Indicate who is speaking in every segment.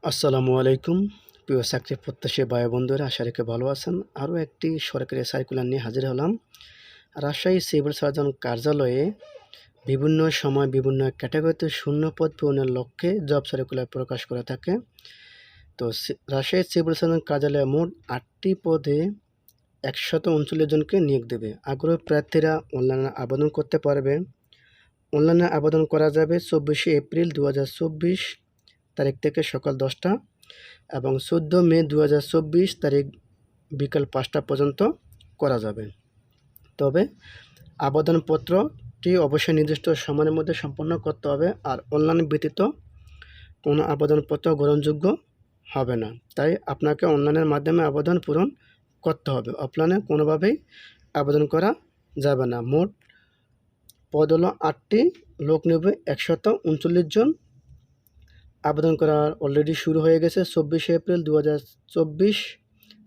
Speaker 1: আসসালামু আলাইকুম। প্রিয় চাকরি প্রত্যাশী ভাই বন্ধুরা, আশা রেখে ভালো আছেন। আরও একটি সরকারি সার্কুলার নিয়ে হাজির হলাম। রাজশাহী সিভিল সার্জন কার্যালয়ে বিভিন্ন সময় বিভিন্ন ক্যাটাগরিতে শূন্য পদ পূরণের লক্ষ্যে জব সার্কুলার প্রকাশ করে থাকে। তো রাজশাহী সিভিল সার্জন কার্যালয়ে মোট 8টি পদে 139 জনকে নিয়োগ দেবে। আগ্রহী প্রার্থীরা অনলাইনে আবেদন করতে পারবে। অনলাইনে আবেদন করা যাবে 24শে এপ্রিল 2024 তারিখ থেকে সকাল 10টা এবং 14 মে 2024 তারিখ বিকাল 5টা পর্যন্ত করা যাবে। তবে আবেদনপত্রটি অবশ্যই নির্দিষ্ট সময়ের মধ্যে সম্পন্ন করতে হবে। আর অনলাইন ব্যতীত কোনো আবেদনপত্র গ্রহণযোগ্য হবে না। তাই আপনাকে অনলাইনের মাধ্যমে আবেদন পূরণ করতে হবে। অফলাইনে কোনোভাবেই আবেদন করা যাবে না। মোট পদ হলো 8টি, লোক নেবে 139 জন। আবেদন করা অলরেডি শুরু হয়ে গেছে 24শে এপ্রিল 2024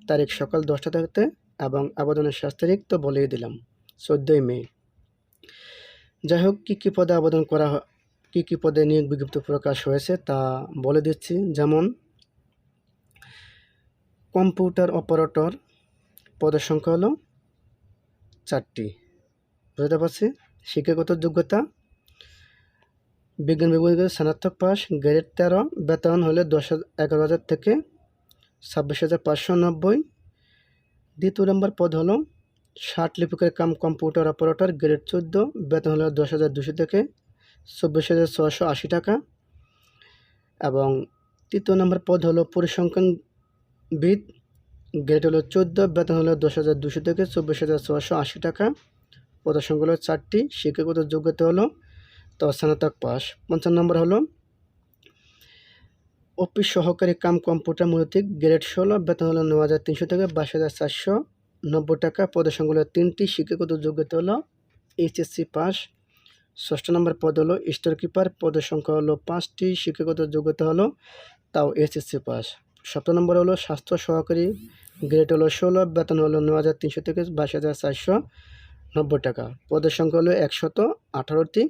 Speaker 1: তারিখ সকাল 10টা থেকে, এবং আবেদনের শেষ তারিখ তো বলেই দিলাম 14ই মে। যাই হোক, কী পদে আবেদন করা, কী পদে নিয়োগ বিজ্ঞপ্তি প্রকাশ হয়েছে তা বলে দিচ্ছি। যেমন কম্পিউটার অপারেটর, পদের সংখ্যা হলো 4টি। বুঝতে পারছি। শিক্ষাগত যোগ্যতা বিজ্ঞান বিভাগে স্নাতক পাস, গ্রেড 13, বেতন হলে 11,000 থেকে 26,590। দ্বিতীয় নম্বর পদ হলো ষাট লিপিকের কাম কম্পিউটার অপারেটর, গ্রেড 14, বেতন হলো 10,200 থেকে 24,680 টাকা। এবং তৃতীয় নম্বর পদ হলো পরিসংখ্যানবিদ, গ্রেড হলো 14, বেতন হলো 10,200 থেকে 24,680 টাকা। পদের সংখ্যা হলো 4টি। শিক্ষাগত যোগ্যতা হলো স্নাতক পাস। 5 নম্বর হলো অফিস সহকারী কাম কম্পিউটার মনোতিক, গ্রেড 16, বেতন হলো 9,300 থেকে 22,490 টাকা। পদের সংখ্যা হলো 3টি। শিক্ষাগত যোগ্যতা হলো এইচএসসি পাস। 6 নম্বর পদ হলো স্টোর কিপার, পদের সংখ্যা হলো 5টি। শিক্ষাগত যোগ্যতা হলো তাও এইচএসসি পাস। 7 নম্বর হলো স্বাস্থ্য সহকারী, গ্রেড হলো 16, বেতন হলো 9,300 থেকে 22,490 টাকা। পদের সংখ্যা হলো 118টি।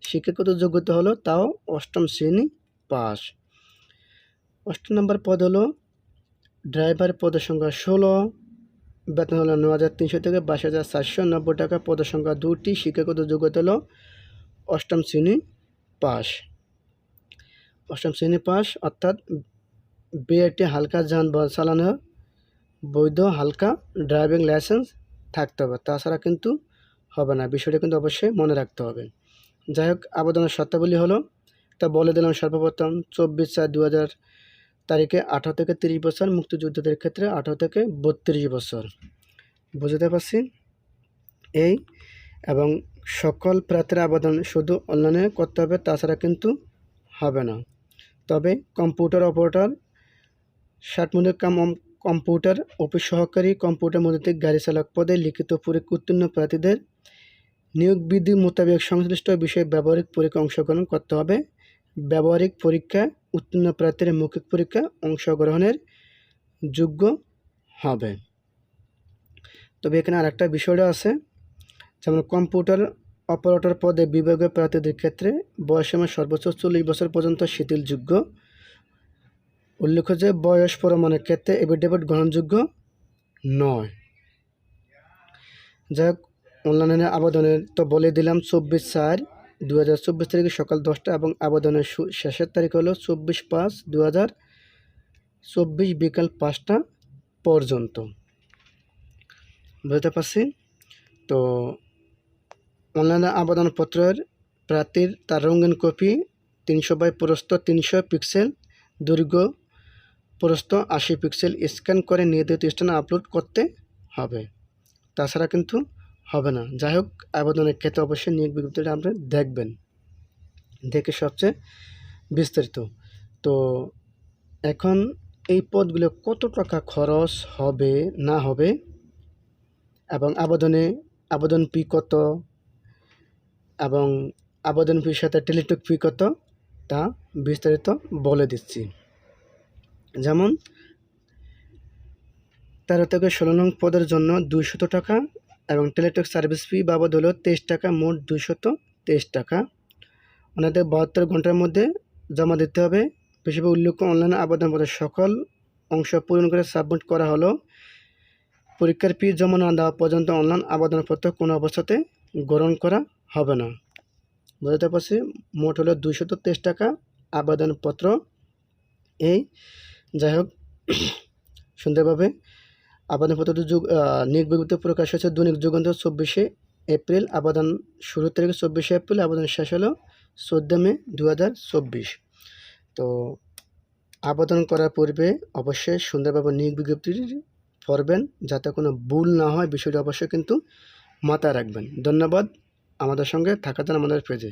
Speaker 1: শিক্ষাগত যোগ্যতা হলো তাও 8ম শ্রেণী পাস। 8 নম্বর পদ হলো ড্রাইভার, পদের সংখ্যা 16, বেতন হলো 9,300 থেকে 22,490 টাকা। পদের সংখ্যা 2টি। শিক্ষাগত যোগ্যতা হলো 8ম শ্রেণী পাস। 8ম শ্রেণী পাস অর্থাৎ বিআরটি হালকা যানবাহন চালানোর বৈধ হালকা ড্রাইভিং লাইসেন্স থাকতে হবে, তাছাড়া কিন্তু হবে না। বিষয়টা কিন্তু অবশ্যই মনে রাখতে হবে। যাই হোক, আবেদনের শর্তাবলী হলো তা বলে দিলাম। সর্বপ্রথম 24/4/2000 তারিখে 18 থেকে 30 বছর, মুক্তিযোদ্ধাদের ক্ষেত্রে 18 থেকে 32 বছর। বুঝতে পারছি এই। এবং সকল প্রার্থীর আবেদন শুধু অনলাইনে করতে হবে, তাছাড়া কিন্তু হবে না। তবে computer operator, 60 minute cum computer office সহকারী, কম্পিউটার মনোতিক, গাড়ি চালক পদে লিখিত পরীক্ষা উত্তীর্ণ প্রার্থীদের নিয়োগ বিধি মোতাবেক সংশ্লিষ্ট বিষয়ে ব্যবহারিক পরীক্ষা অংশগ্রহণ করতে হবে। ব্যবহারিক পরীক্ষা উত্তীর্ণ প্রার্থীরা মৌখিক পরীক্ষা অংশগ্রহণের যোগ্য হবে। তবে এখানে আরেকটা বিষয়টা আছে, যেমন কম্পিউটার অপারেটর পদে বিভাগীয় প্রার্থীদের ক্ষেত্রে বয়সসীমা সর্বোচ্চ 40 বছর পর্যন্ত শিথিলযোগ্য। উল্লেখ্য যে বয়স প্রমাণের ক্ষেত্রে এফিডেভিট গ্রহণযোগ্য নয়। যাই হোক, অনলাইনে আবেদনের তো বলে দিলাম 24/4/2024 তারিখে সকাল 10টা, এবং আবেদনের শেষের তারিখ হলো 24/5/2024 বিকাল 5টা পর্যন্ত। বুঝতে পারছি। তো অনলাইনে আবেদনপত্রের প্রার্থীর তার রঙিন কপি 300 প্রস্থ 300 পিক্সেল, দৈর্ঘ্য প্রস্থ 80 পিক্সেল স্ক্যান করে নির্ধারিত স্থানে আপলোড করতে হবে, তাছাড়া কিন্তু হবে না। যাই হোক, আবেদনের ক্ষেত্রে অবশ্যই নিয়োগ বিজ্ঞপ্তিটা আপনি দেখবেন, দেখে সবচেয়ে বিস্তারিত। তো এখন এই পদগুলো কত টাকা খরচ হবে না হবে, এবং আবেদন ফি কত, এবং আবেদন ফির সাথে টেলিটক ফি কত, তা বিস্তারিত বলে দিচ্ছি। যেমন 13 থেকে 16 নং পদের জন্য 200 টাকা, এবং টেলিটক সার্ভিস ফি বাবদ হলো 23 টাকা, মোট 223 টাকা। ওনাদের 72 ঘন্টার মধ্যে জমা দিতে হবে হিসেবে উল্লেখ্য অনলাইনে আবেদনপত্রের সকল অংশ পূরণ করে সাবমিট করা হলো। পরীক্ষার ফি জমা না দেওয়া পর্যন্ত অনলাইন আবেদনপত্র কোনো অবস্থাতে গ্রহণ করা হবে না। বুঝতে পারছি, মোট হলো 223 টাকা আবেদনপত্র। এই যাই হোক, সুন্দরভাবে আবেদনপত্রটি নিয়োগ বিজ্ঞপ্তি প্রকাশ হয়েছে দৈনিক যুগান্তর 24শে এপ্রিল। আবেদন শুরু তারিখ 24শে এপ্রিল, আবেদন শেষ হলো 14 মে 2024। তো আবেদন করার পূর্বে অবশ্যই সুন্দরভাবে নিয়োগ বিজ্ঞপ্তিটি পড়বেন, যাতে কোনো ভুল না হয় বিষয়টি অবশ্যই কিন্তু মাথায় রাখবেন। ধন্যবাদ আমাদের সঙ্গে থাকার জন্য আমাদের পেজে।